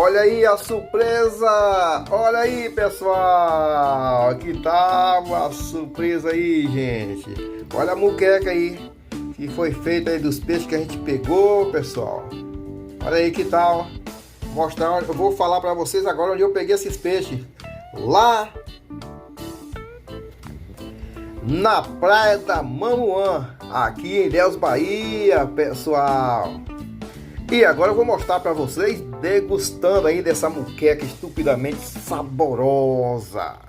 Olha aí a surpresa! Olha aí, pessoal! Que tal a surpresa aí, gente? Olha a muqueca aí, que foi feita aí dos peixes que a gente pegou, pessoal. Olha aí que tal. Mostrar, eu vou falar para vocês agora onde eu peguei esses peixes. Lá na praia da Mamuã, aqui em Ilhéus, Bahia, pessoal. E agora eu vou mostrar para vocês degustando aí dessa muqueca estupidamente saborosa.